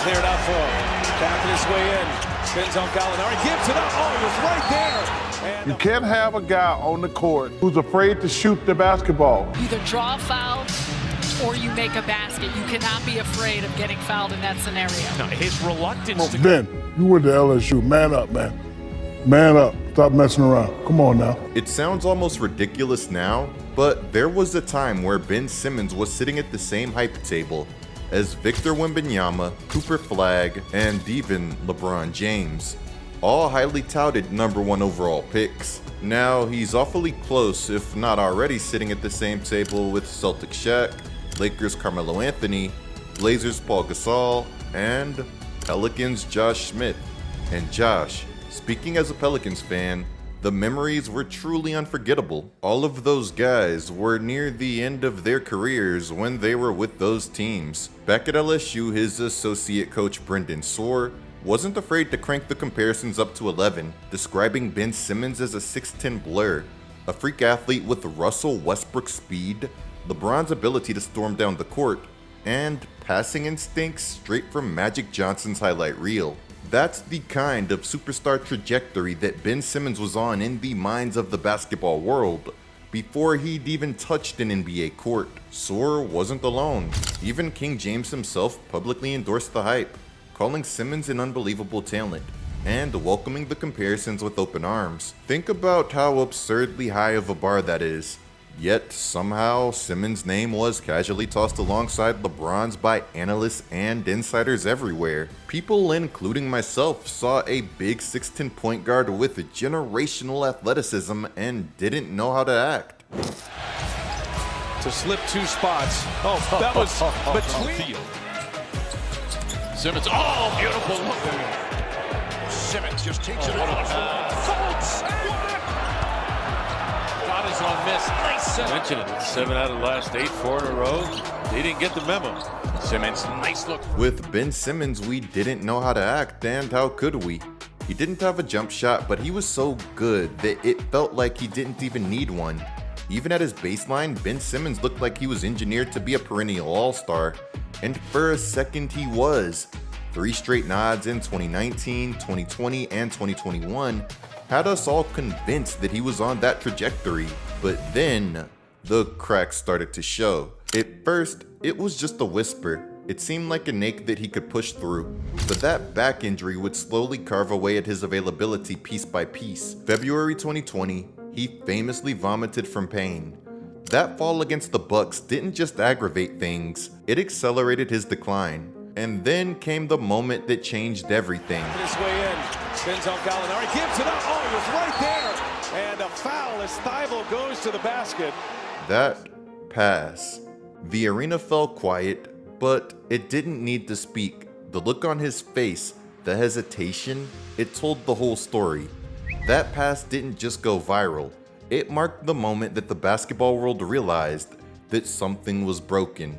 cleared out for him. Tapping his way in. Spins on Gallinari. Gives it up. Oh, he was right there. And you can't have a guy on the court who's afraid to shoot the basketball. Either draw a foul or you make a basket. You cannot be afraid of getting fouled in that scenario. No, his reluctance to Ben, you went to LSU. Man up, man. Man up. Stop messing around. Come on now. It sounds almost ridiculous now, but there was a time where Ben Simmons was sitting at the same hype table as Victor Wembanyama, Cooper Flagg, and even LeBron James, all highly touted #1 overall picks. Now he's awfully close, if not already sitting at the same table with Celtics Shaq, Lakers Carmelo Anthony, Blazers Paul Gasol, and Pelicans Josh Smith. And Josh, speaking as a Pelicans fan, the memories were truly unforgettable. All of those guys were near the end of their careers when they were with those teams. Back at LSU, his associate coach Brendan Soar wasn't afraid to crank the comparisons up to 11, describing Ben Simmons as a 6'10 blur, a freak athlete with Russell Westbrook speed, LeBron's ability to storm down the court, and passing instincts straight from Magic Johnson's highlight reel. That's the kind of superstar trajectory that Ben Simmons was on in the minds of the basketball world before he'd even touched an NBA court. Soar wasn't alone. Even King James himself publicly endorsed the hype, calling Simmons an unbelievable talent and welcoming the comparisons with open arms. Think about how absurdly high of a bar that is. Yet somehow Simmons' name was casually tossed alongside LeBron's by analysts and insiders everywhere. People, including myself, saw a big 6'10 point guard with generational athleticism and didn't know how to act. to slip 2 spots. Oh, that was between. Simmons, oh, beautiful look. Simmons just takes it off. Shot is on miss. Nice. Mentioned it. 7 out of the last 8, 4 in a row. They didn't get the memo. Simmons, nice look. With Ben Simmons, we didn't know how to act, and how could we? He didn't have a jump shot, but he was so good that it felt like he didn't even need one. Even at his baseline, Ben Simmons looked like he was engineered to be a perennial all-star. And for a second he was. 3 straight nods in 2019, 2020, and 2021 had us all convinced that he was on that trajectory. But then, the cracks started to show. At first, it was just a whisper. It seemed like an ache that he could push through. But that back injury would slowly carve away at his availability piece by piece. February 2020, he famously vomited from pain. That fall against the Bucks didn't just aggravate things, it accelerated his decline. And then came the moment that changed everything. His way in, spins on Gallinari, gives it up, oh, he was right there! And a foul as Thibault goes to the basket. That pass. The arena fell quiet, but it didn't need to speak. The look on his face, the hesitation, it told the whole story. That pass didn't just go viral. It marked the moment that the basketball world realized that something was broken.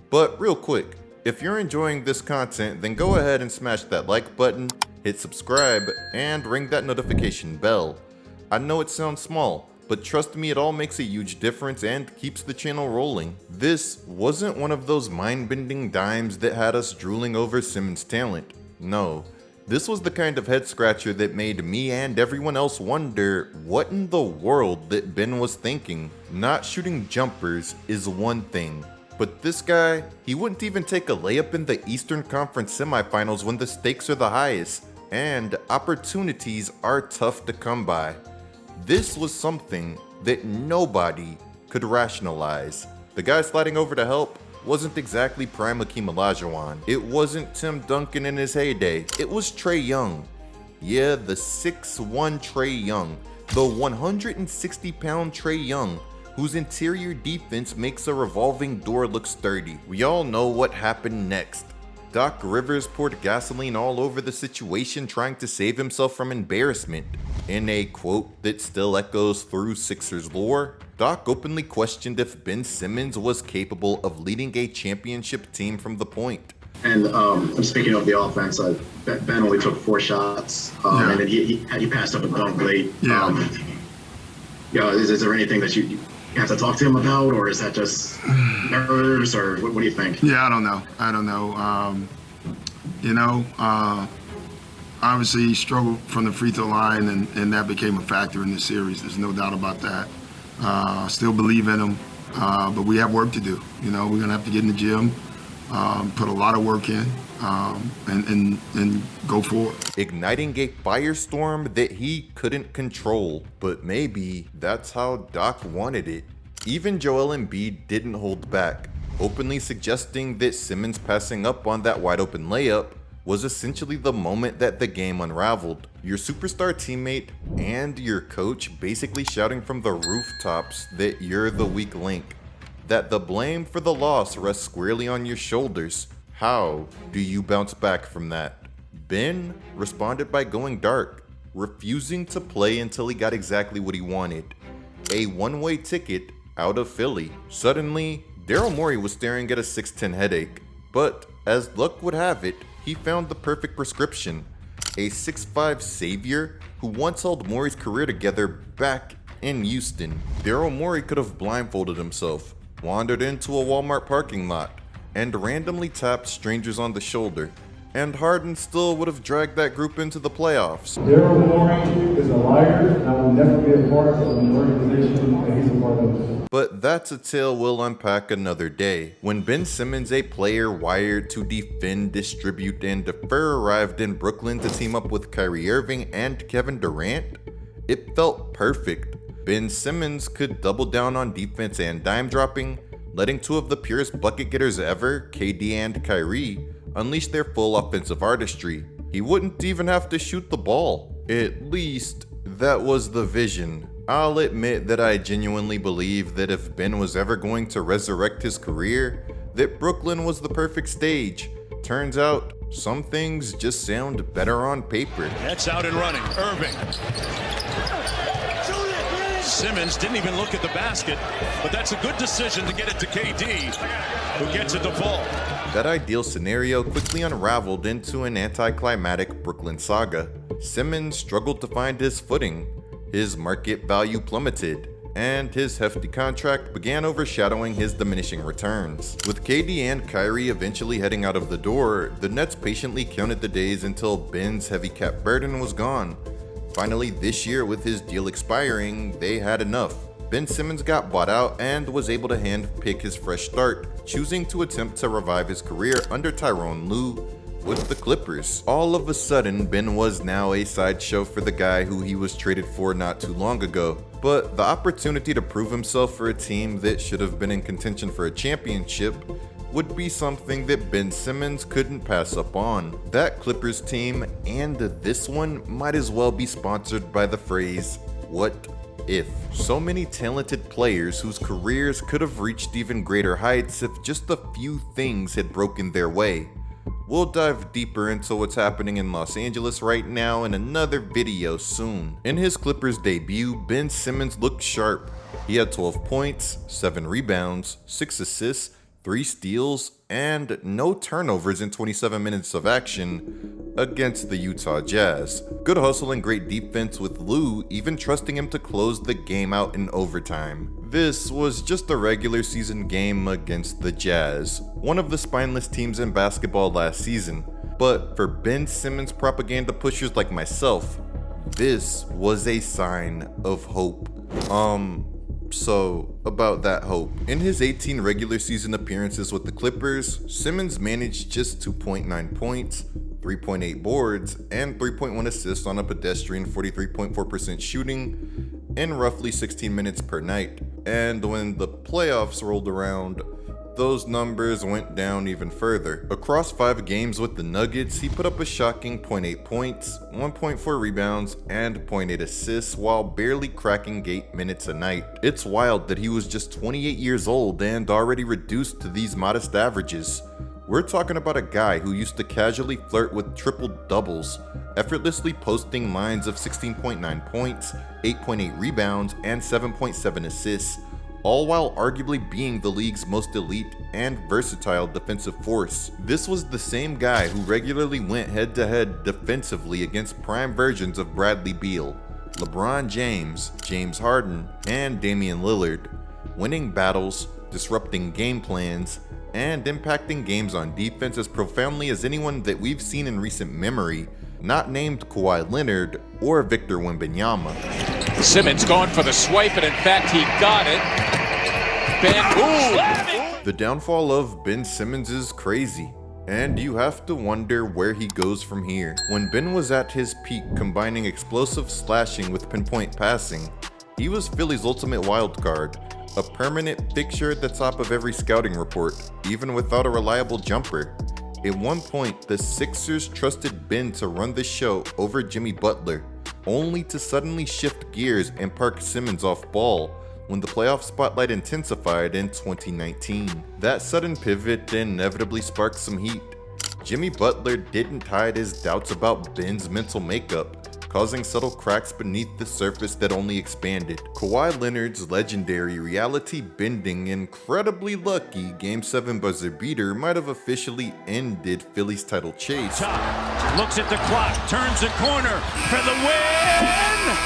But real quick, if you're enjoying this content, then go ahead and smash that like button, hit subscribe, and ring that notification bell. I know it sounds small, but trust me, it all makes a huge difference and keeps the channel rolling. This wasn't one of those mind-bending dimes that had us drooling over Simmons' talent. No. This was the kind of head-scratcher that made me and everyone else wonder what in the world that Ben was thinking. Not shooting jumpers is one thing, but this guy, he wouldn't even take a layup in the Eastern Conference semifinals when the stakes are the highest, and opportunities are tough to come by. This was something that nobody could rationalize. The guy sliding over to help wasn't exactly prime Hakeem Olajuwon. It wasn't Tim Duncan in his heyday. It was Trae Young. Yeah, the 6'1" Trae Young. The 160-pound Trae Young, whose interior defense makes a revolving door look sturdy. We all know what happened next. Doc Rivers poured gasoline all over the situation, trying to save himself from embarrassment. In a quote that still echoes through Sixers lore, Doc openly questioned if Ben Simmons was capable of leading a championship team from the point. And speaking of the offense, Ben only took 4 shots, and then he passed up a dunk late. Is there anything that you have to talk to him about, or is that just nerves, or what do you think? Yeah, I don't know. you know. Obviously, he struggled from the free throw line, and that became a factor in this series. There's no doubt about that. Still believe in him, but we have work to do. You know, we're going to have to get in the gym, put a lot of work in, and go forward. Igniting a firestorm that he couldn't control, but maybe that's how Doc wanted it. Even Joel Embiid didn't hold back, openly suggesting that Simmons passing up on that wide open layup was essentially the moment that the game unraveled. Your superstar teammate and your coach basically shouting from the rooftops that you're the weak link, that the blame for the loss rests squarely on your shoulders. How do you bounce back from that? Ben responded by going dark, refusing to play until he got exactly what he wanted, a one-way ticket out of Philly. Suddenly, Daryl Morey was staring at a 6'10" headache, but as luck would have it, he found the perfect prescription, a 6'5" savior who once held Morey's career together back in Houston. Daryl Morey could have blindfolded himself, wandered into a Walmart parking lot, and randomly tapped strangers on the shoulder, and Harden still would have dragged that group into the playoffs. Daryl Morey is a liar, and I will never be a part of an organization that he's a part of. But that's a tale we'll unpack another day. When Ben Simmons, a player wired to defend, distribute, and defer, arrived in Brooklyn to team up with Kyrie Irving and Kevin Durant, it felt perfect. Ben Simmons could double down on defense and dime dropping, letting two of the purest bucket getters ever, KD and Kyrie, unleash their full offensive artistry. He wouldn't even have to shoot the ball. At least, that was the vision. I'll admit that I genuinely believe that if Ben was ever going to resurrect his career, that Brooklyn was the perfect stage. Turns out, some things just sound better on paper. That's out and running. Irving. Simmons didn't even look at the basket, but that's a good decision to get it to KD, who gets it to fall. That ideal scenario quickly unraveled into an anticlimactic Brooklyn saga. Simmons struggled to find his footing, his market value plummeted, and his hefty contract began overshadowing his diminishing returns. With KD and Kyrie eventually heading out of the door, the Nets patiently counted the days until Ben's heavy cap burden was gone. Finally, this year, with his deal expiring, they had enough. Ben Simmons got bought out and was able to handpick his fresh start, choosing to attempt to revive his career under Tyronn Lue with the Clippers. All of a sudden, Ben was now a sideshow for the guy who he was traded for not too long ago. But the opportunity to prove himself for a team that should have been in contention for a championship would be something that Ben Simmons couldn't pass up on. That Clippers team and this one might as well be sponsored by the phrase, "What if?" So many talented players whose careers could have reached even greater heights if just a few things had broken their way. We'll dive deeper into what's happening in Los Angeles right now in another video soon. In his Clippers debut, Ben Simmons looked sharp. He had 12 points, 7 rebounds, 6 assists, 3 steals, and no turnovers in 27 minutes of action against the Utah Jazz. Good hustle and great defense, with Lue even trusting him to close the game out in overtime. This was just a regular season game against the Jazz, one of the spineless teams in basketball last season. But for Ben Simmons propaganda pushers like myself, this was a sign of hope. So, about that hope. In his 18 regular season appearances with the Clippers, Simmons managed just 2.9 points, 3.8 boards, and 3.1 assists on a pedestrian 43.4% shooting in roughly 16 minutes per night. And when the playoffs rolled around, those numbers went down even further. Across 5 games with the Nuggets, he put up a shocking 0.8 points, 1.4 rebounds, and 0.8 assists while barely cracking 8 minutes a night. It's wild that he was just 28 years old and already reduced to these modest averages. We're talking about a guy who used to casually flirt with triple doubles, effortlessly posting lines of 16.9 points, 8.8 rebounds, and 7.7 assists, all while arguably being the league's most elite and versatile defensive force. This was the same guy who regularly went head-to-head defensively against prime versions of Bradley Beal, LeBron James, James Harden, and Damian Lillard, winning battles, disrupting game plans, and impacting games on defense as profoundly as anyone that we've seen in recent memory, not named Kawhi Leonard or Victor Wembanyama. Simmons going for the swipe, and in fact he got it. The downfall of Ben Simmons is crazy, and you have to wonder where he goes from here. When Ben was at his peak combining explosive slashing with pinpoint passing, he was Philly's ultimate wild card, a permanent fixture at the top of every scouting report, even without a reliable jumper. At one point, the Sixers trusted Ben to run the show over Jimmy Butler, only to suddenly shift gears and park Simmons off ball when the playoff spotlight intensified in 2019. That sudden pivot inevitably sparked some heat. Jimmy Butler didn't hide his doubts about Ben's mental makeup, causing subtle cracks beneath the surface that only expanded. Kawhi Leonard's legendary reality-bending, incredibly lucky Game 7 buzzer beater might have officially ended Philly's title chase. Top, looks at the clock, turns the corner for the win!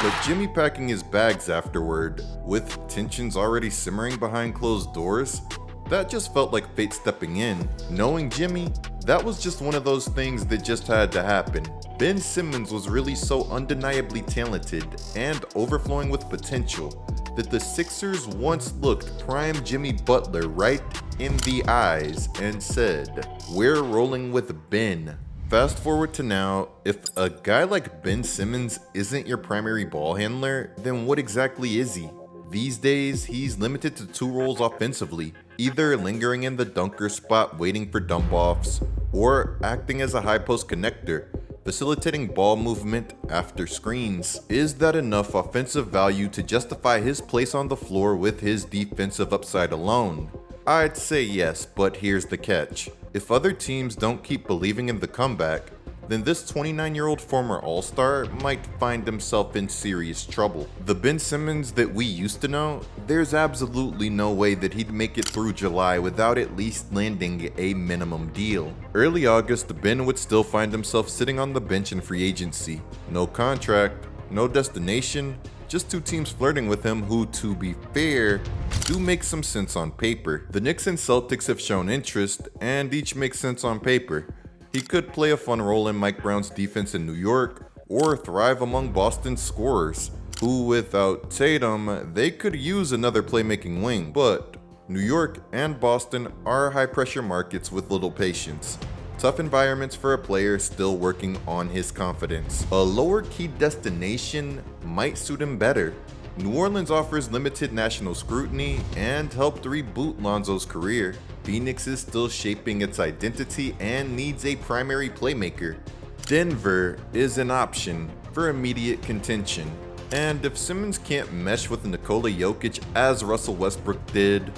But Jimmy packing his bags afterward, with tensions already simmering behind closed doors, that just felt like fate stepping in. Knowing Jimmy, that was just one of those things that just had to happen. Ben Simmons was really so undeniably talented and overflowing with potential that the Sixers once looked prime Jimmy Butler right in the eyes and said, "We're rolling with Ben." Fast forward to now, if a guy like Ben Simmons isn't your primary ball handler, then what exactly is he? These days, he's limited to two roles offensively, either lingering in the dunker spot waiting for dump-offs, or acting as a high post connector, facilitating ball movement after screens. Is that enough offensive value to justify his place on the floor with his defensive upside alone? I'd say yes, but here's the catch. If other teams don't keep believing in the comeback, then this 29-year-old former All-Star might find himself in serious trouble. The Ben Simmons that we used to know, there's absolutely no way that he'd make it through July without at least landing a minimum deal. Early August, Ben would still find himself sitting on the bench in free agency. No contract, no destination, just two teams flirting with him who, to be fair, do make some sense on paper. The Knicks and Celtics have shown interest, and each makes sense on paper. He could play a fun role in Mike Brown's defense in New York, or thrive among Boston's scorers, who without Tatum, they could use another playmaking wing. But New York and Boston are high-pressure markets with little patience. Tough environments for a player still working on his confidence. A lower-key destination might suit him better. New Orleans offers limited national scrutiny and helped reboot Lonzo's career. Phoenix is still shaping its identity and needs a primary playmaker. Denver is an option for immediate contention. And if Simmons can't mesh with Nikola Jokic as Russell Westbrook did,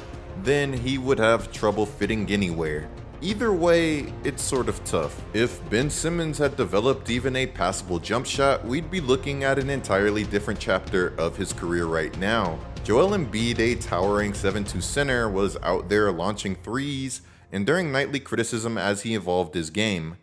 then he would have trouble fitting anywhere. Either way, it's sort of tough. If Ben Simmons had developed even a passable jump shot, we'd be looking at an entirely different chapter of his career right now. Joel Embiid, a towering 7'2" center, was out there launching threes, enduring nightly criticism as he evolved his game.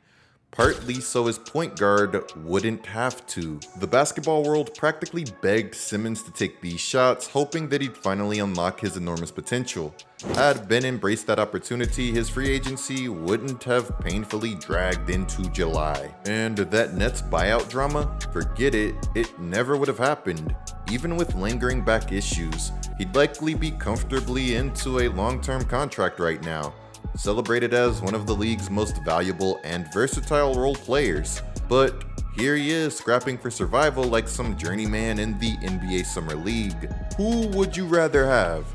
Partly so his point guard wouldn't have to. The basketball world practically begged Simmons to take these shots, hoping that he'd finally unlock his enormous potential. Had Ben embraced that opportunity, his free agency wouldn't have painfully dragged into July. And that Nets buyout drama? Forget it, it never would have happened. Even with lingering back issues, he'd likely be comfortably into a long-term contract right now, celebrated as one of the league's most valuable and versatile role players. But here he is scrapping for survival like some journeyman in the NBA Summer League. Who would you rather have?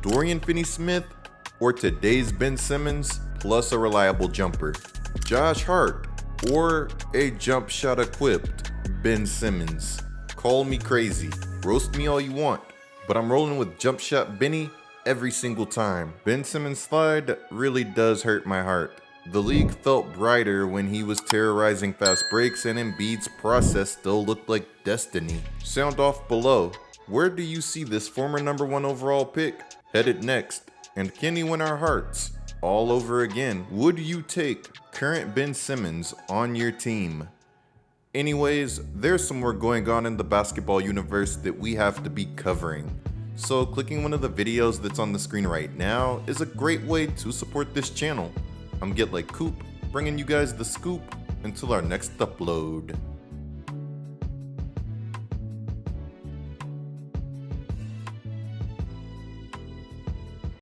Dorian Finney-Smith or today's Ben Simmons plus a reliable jumper? Josh Hart or a jump shot equipped Ben Simmons? Call me crazy, roast me all you want, but I'm rolling with jump shot Benny every single time. Ben Simmons' slide really does hurt my heart. The league felt brighter when he was terrorizing fast breaks, and Embiid's process still looked like destiny. Sound off below. Where do you see this former #1 overall pick headed next? And can he win our hearts all over again? Would you take current Ben Simmons on your team? Anyways, there's some more going on in the basketball universe that we have to be covering. So clicking one of the videos that's on the screen right now is a great way to support this channel. I'm GetLikeCoop, bringing you guys the scoop until our next upload.